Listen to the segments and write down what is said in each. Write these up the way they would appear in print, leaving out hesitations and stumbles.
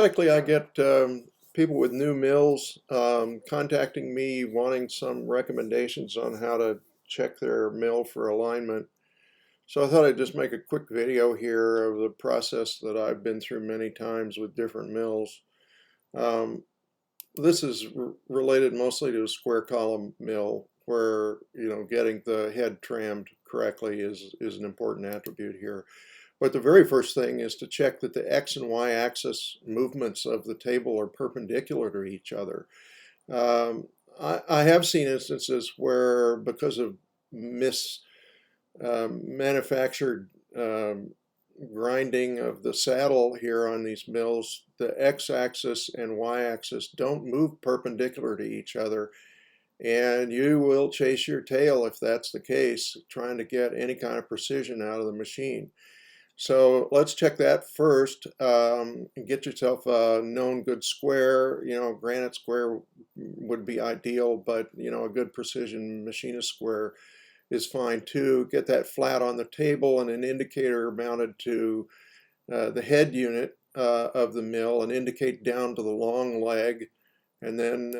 Likely, I get people with new mills contacting me wanting some recommendations on how to check their mill for alignment. So I thought I'd just make a quick video here of the process that I've been through many times with different mills. Um, this is related mostly to a square column mill where, getting the head trammed correctly is an important attribute here. But the very first thing is to check that the X and Y axis movements of the table are perpendicular to each other. Um, I have seen instances where, because of manufactured grinding of the saddle here on these mills, the X-axis and Y-axis don't move perpendicular to each other, and you will chase your tail if that's the case, trying to get any kind of precision out of the machine. So let's check that first. Get yourself a known good square. Granite square would be ideal, but a good precision machinist square is fine too. Get that flat on the table and an indicator mounted to the head unit of the mill and indicate down to the long leg, and then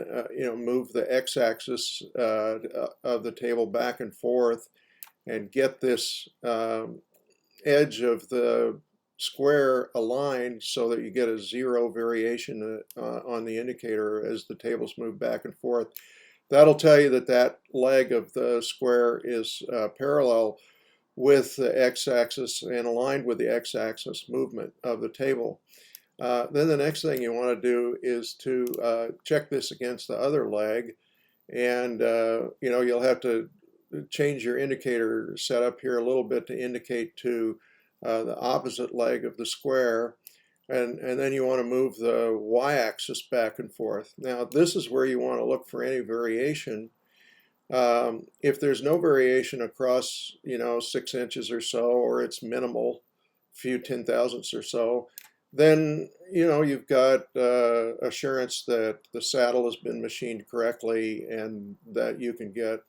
move the x-axis of the table back and forth and get this edge of the square aligned so that you get a zero variation on the indicator as the tables move back and forth. That'll tell you that that leg of the square is parallel with the x-axis and aligned with the x-axis movement of the table. Then the next thing you want to do is to check this against the other leg, and you'll have to change your indicator setup here a little bit to indicate to the opposite leg of the square, and then you want to move the y-axis back and forth. Now this is where you want to look for any variation. If there's no variation across 6 inches or so, or it's minimal, few 10 thousandths or so, then you've got assurance that the saddle has been machined correctly and that you can get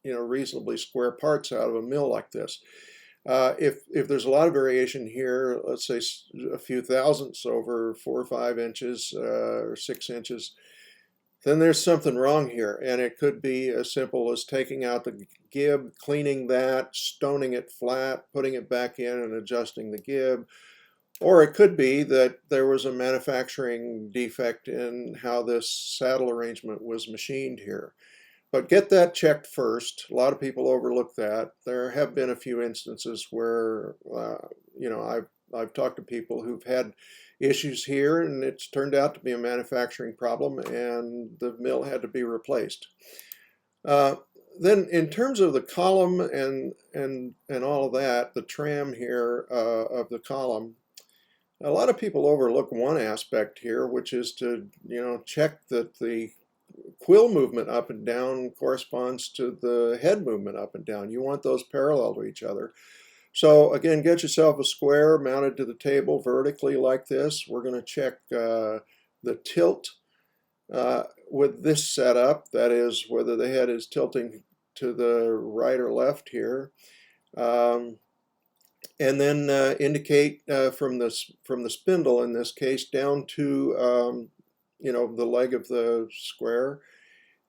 reasonably square parts out of a mill like this. If there's a lot of variation here, let's say a few thousandths over 4 or 5 inches or 6 inches, then there's something wrong here, and it could be as simple as taking out the gib, cleaning that, stoning it flat, putting it back in and adjusting the gib. Or it could be that there was a manufacturing defect in how this saddle arrangement was machined here. But get that checked first. A lot of people overlook that. There have been a few instances where, I've talked to people who've had issues here, and it's turned out to be a manufacturing problem, and the mill had to be replaced. Then, in terms of the column and all of that, the tram here of the column, a lot of people overlook one aspect here, which is to check that the quill movement up and down corresponds to the head movement up and down. You want those parallel to each other. So again, get yourself a square mounted to the table vertically like this. We're going to check the tilt with this setup, that is, whether the head is tilting to the right or left here. And then indicate from the spindle, in this case, down to the leg of the square,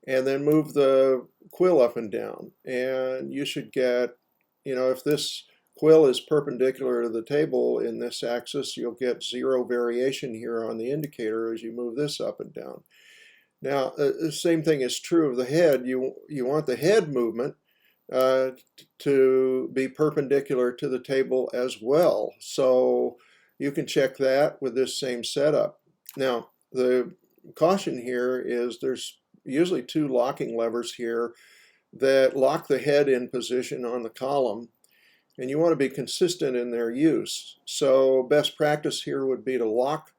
and then move the quill up and down. And you should get, if this quill is perpendicular to the table in this axis, you'll get zero variation here on the indicator as you move this up and down. Now, the same thing is true of the head. You want the head movement to be perpendicular to the table as well. So you can check that with this same setup. Now, the caution here is there's usually 2 locking levers here that lock the head in position on the column, and you want to be consistent in their use. So best practice here would be to lock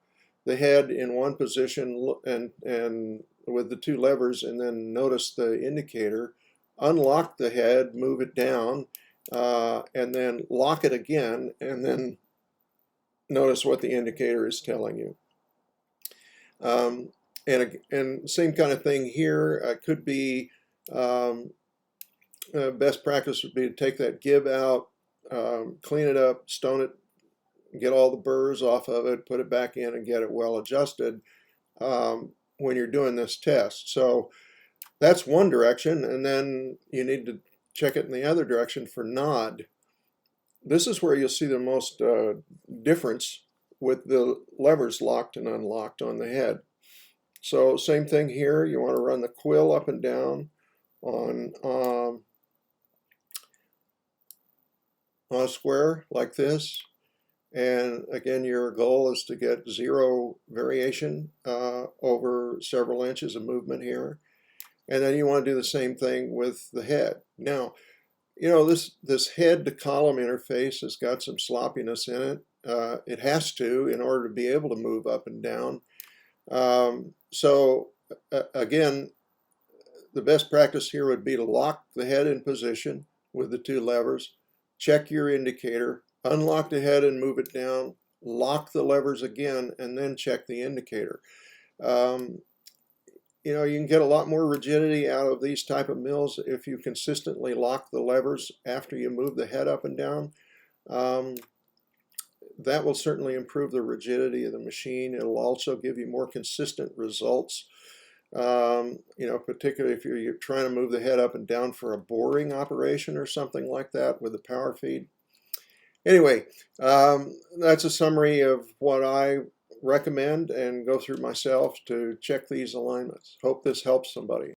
the head in one position and with the 2 levers, and then notice the indicator. Unlock the head, move it down, and then lock it again, and then notice what the indicator is telling you. And same kind of thing here. Could be best practice would be to take that gib out, clean it up, stone it get all the burrs off of it, put it back in, and get it well adjusted when you're doing this test. So that's one direction, and then you need to check it in the other direction for nod. This is where you'll see the most difference with the levers locked and unlocked on the head. So same thing here, you want to run the quill up and down on a square like this. And again, your goal is to get 0 variation over several inches of movement here. And then you want to do the same thing with the head. Now, you know, this head to column interface has got some sloppiness in it. It has to in order to be able to move up and down. Again, the best practice here would be to lock the head in position with the 2 levers, check your indicator, unlock the head and move it down, lock the levers again, and then check the indicator. You know, you can get a lot more rigidity out of these type of mills if you consistently lock the levers after you move the head up and down. That will certainly improve the rigidity of the machine. It'll also give you more consistent results. You know, particularly if you're trying to move the head up and down for a boring operation or something like that with the power feed. Anyway, that's a summary of what I recommend and go through myself to check these alignments. Hope this helps somebody.